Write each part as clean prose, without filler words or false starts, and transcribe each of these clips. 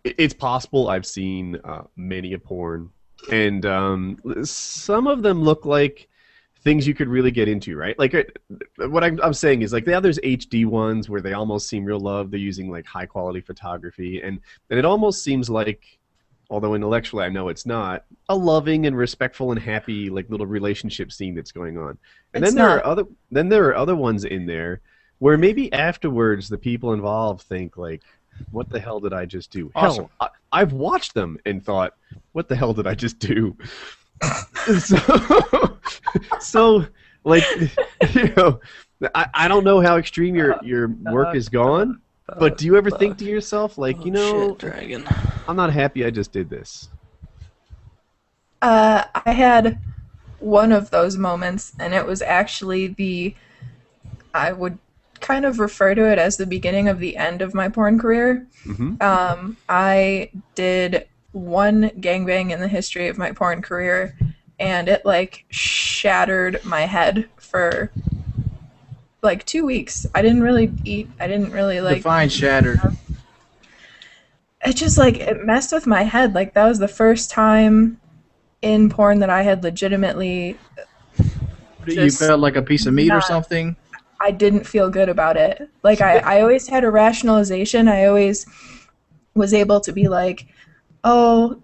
It's possible. I've seen many a porn, and some of them look like things you could really get into, right? Like what I'm saying is like the there's HD ones where they almost seem real love. They're using like high quality photography, and it almost seems like, although intellectually I know it's not, a loving and respectful and happy like little relationship scene that's going on. And It's not. then there are other ones in there where maybe afterwards the people involved think like, what the hell did I just do? Awesome. Hell, I've watched them and thought, what the hell did I just do? So, so like, you know, I don't know how extreme your work has gone, but do you ever think to yourself like, Shit, dragon. I'm not happy I just did this? I had one of those moments, and it was actually I would kind of refer to it as the beginning of the end of my porn career. Hmm. I did one gangbang in the history of my porn career, and it like shattered my head for like 2 weeks. I didn't really eat. I didn't really like. Define shattered. It just like it messed with my head. Like that was the first time in porn that I had legitimately You just felt like a piece of meat or not. something? I didn't feel good about it. Like I always had a rationalization. I always was able to be like, oh,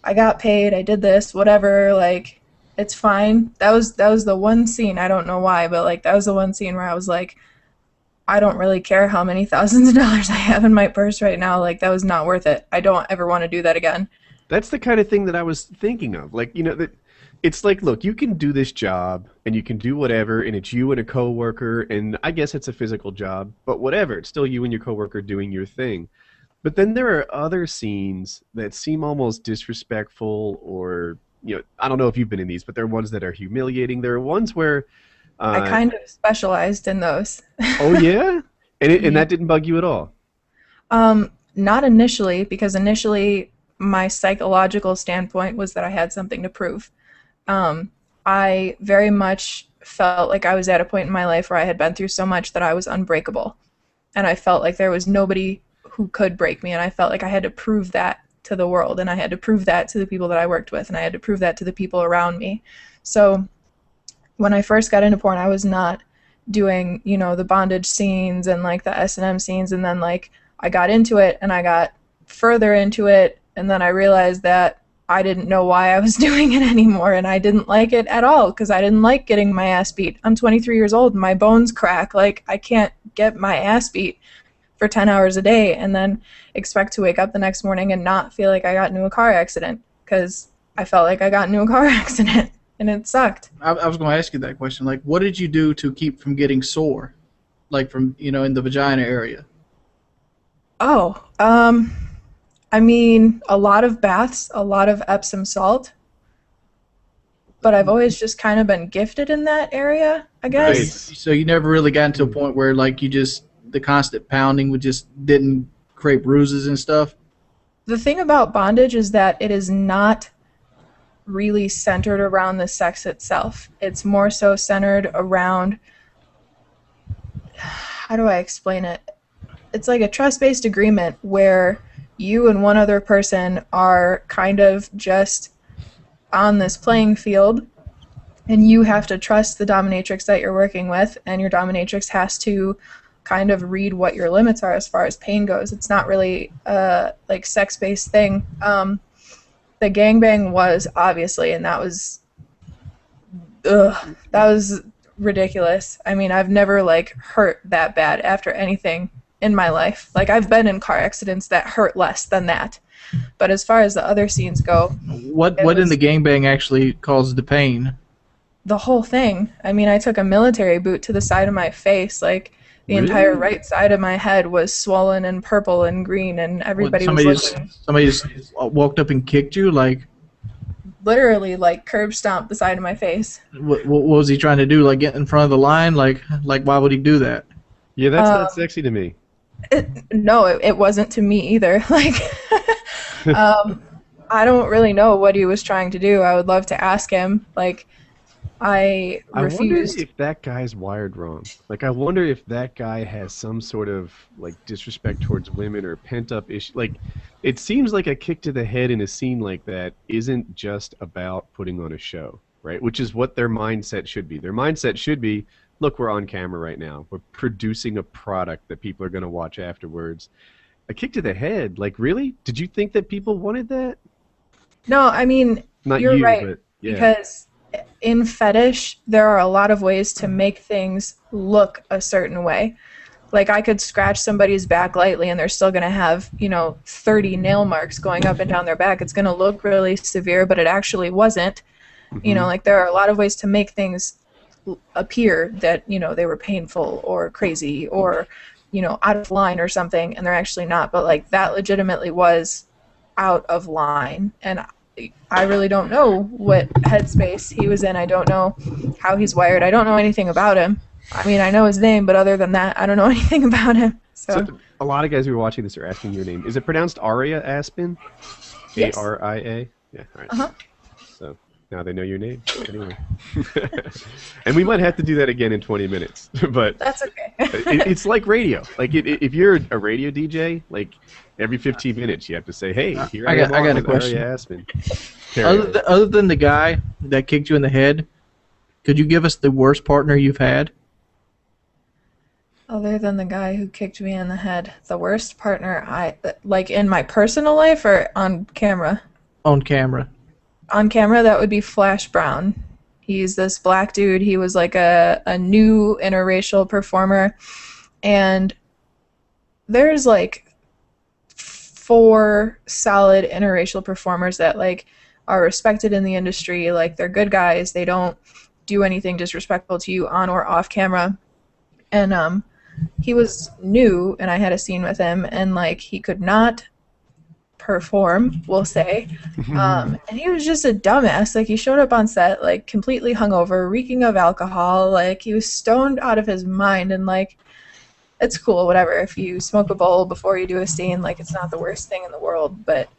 I got paid, I did this, whatever, like it's fine. That was the one scene, I don't know why, but like that was the one scene where I was like, I don't really care how many thousands of dollars I have in my purse right now. Like that was not worth it. I don't ever want to do that again. That's the kind of thing that I was thinking of. Like, that it's like, look, you can do this job and you can do whatever, and it's you and a coworker, and I guess it's a physical job, but whatever, it's still you and your coworker doing your thing. But then there are other scenes that seem almost disrespectful, or I don't know if you've been in these, but there are ones that are humiliating. There are ones where, I uh, kind of specialized in those. oh yeah, and Yeah. that didn't bug you at all. Not initially, because initially my psychological standpoint was that I had something to prove. I very much felt like I was at a point in my life where I had been through so much that I was unbreakable. And I felt like there was nobody who could break me. And I felt like I had to prove that to the world. And I had to prove that to the people that I worked with. And I had to prove that to the people around me. So when I first got into porn, I was not doing, the bondage scenes and like the S&M scenes. And then like I got into it and I got further into it. And then I realized that I didn't know why I was doing it anymore, and I didn't like it at all because I didn't like getting my ass beat. I'm 23 years old and my bones crack. Like, I can't get my ass beat for 10 hours a day and then expect to wake up the next morning and not feel like I got into a car accident because I felt like I got into a car accident and it sucked. I was going to ask you that question. Like, what did you do to keep from getting sore? Like from, in the vagina area? Oh, I mean, a lot of baths, a lot of Epsom salt, but I've always just kind of been gifted in that area, I Right. guess. Nice. So you never really got to a point where like the constant pounding would just didn't create bruises and stuff? The thing about bondage is that it is not really centered around the sex itself. It's more so centered around, how do I explain it? It's like a trust-based agreement where you and one other person are kind of just on this playing field, and you have to trust the dominatrix that you're working with, and your dominatrix has to kind of read what your limits are as far as pain goes. It's not really a like sex-based thing. The gangbang was obviously, and that was ridiculous. I mean, I've never like hurt that bad after anything in my life. Like I've been in car accidents that hurt less than that. But as far as the other scenes go, What it what in was the gangbang actually caused the pain? the whole thing. I mean, I took a military boot to the side of my face. Like the entire Really? right side of my head was swollen and purple and green, and What everybody was looking somebody just walked up and kicked you? Like literally like curb stomped the side of my face. what was he trying to do? Like get in front of the line? Like why would he do that? Yeah, that's Uh, not sexy to me. no, it wasn't to me either. Like, um, I don't really know what he was trying to do. I would love to ask him. Like, I I wonder refused. if that guy's wired wrong. Like, I wonder if that guy has some sort of like disrespect towards women or pent up issue. Like, it seems like a kick to the head in a scene like that isn't just about putting on a show, right? Which is what their mindset should be. Their mindset should be, look, we're on camera right now. We're producing a product that people are going to watch afterwards. A kick to the head, like, really? Did you think that people wanted that? No, I mean, Not you're you, right but yeah. because in fetish there are a lot of ways to make things look a certain way. Like I could scratch somebody's back lightly and they're still going to have, 30 nail marks going up and down their back. It's going to look really severe, but it actually wasn't. Hmm. Like there are a lot of ways to make things appear that, they were painful or crazy or, out of line or something, and they're actually not. But like that legitimately was out of line. And I really don't know what headspace he was in. I don't know how he's wired. I don't know anything about him. I mean, I know his name, but other than that, I don't know anything about him. So So, a lot of guys who are watching this are asking your name. Is it pronounced Aria Aspen? yes. Aria? Yeah, all right. Uh-huh. So now they know your name. Anyway. And we might have to do that again in 20 minutes. But That's okay. it's like radio. Like if you're a radio DJ, like every 15 minutes you have to say, hey, here I I am got a with question. Aria Aspen. Carry on. Other than the guy that kicked you in the head, could you give us the worst partner you've had? Other than the guy who kicked me in the head, the worst partner like in my personal life or on camera? On camera. On camera, that would be Flash Brown. He's this black dude. He was like a new interracial performer. And there's like 4 solid interracial performers that like are respected in the industry. Like they're good guys. They don't do anything disrespectful to you on or off camera. And he was new, and I had a scene with him, and like he could not perform, we'll say. And he was just a dumbass. Like he showed up on set like completely hungover, reeking of alcohol. Like he was stoned out of his mind, and like it's cool, whatever. If you smoke a bowl before you do a scene, like it's not the worst thing in the world. But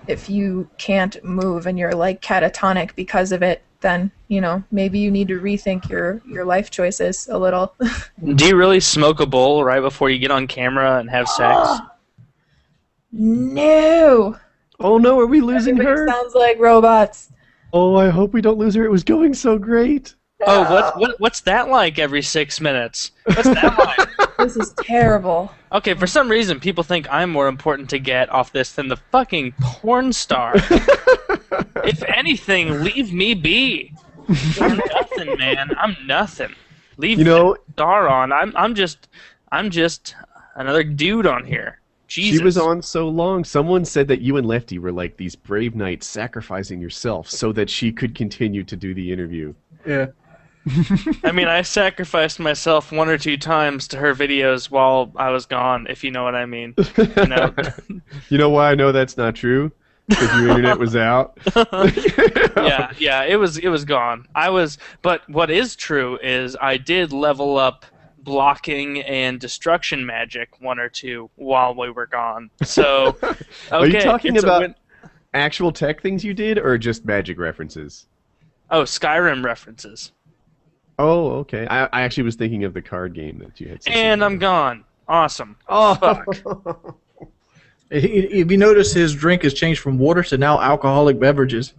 if you can't move and you're like catatonic because of it, then maybe you need to rethink your life choices a little. Do you really smoke a bowl right before you get on camera and have sex? No. Oh no, are we losing Everybody her? sounds like robots. Oh, I hope we don't lose her. It was going so great. Oh, what's that like every 6 minutes? What's that like? This is terrible. Okay, for some reason, people think I'm more important to get off this than the fucking porn star. If anything, leave me be. I'm nothing, man. I'm nothing. Leave the star on. I'm just another dude on here. Jesus. She was on so long. Someone said that you and Lefty were like these brave knights sacrificing yourself so that she could continue to do the interview. Yeah. I mean, I sacrificed myself 1 or 2 times to her videos while I was gone, if you know what I mean. You know why I know that's not true? Because your internet was out. Yeah, it was gone. But what is true is I did level up blocking and destruction magic 1 or 2 while we were gone. So, okay, Are you talking about actual tech things you did, or just magic references? Oh, Skyrim references. Oh, okay. I actually was thinking of the card game that you had. And I'm gone. Awesome. Oh, fuck. If you notice, his drink has changed from water to now alcoholic beverages.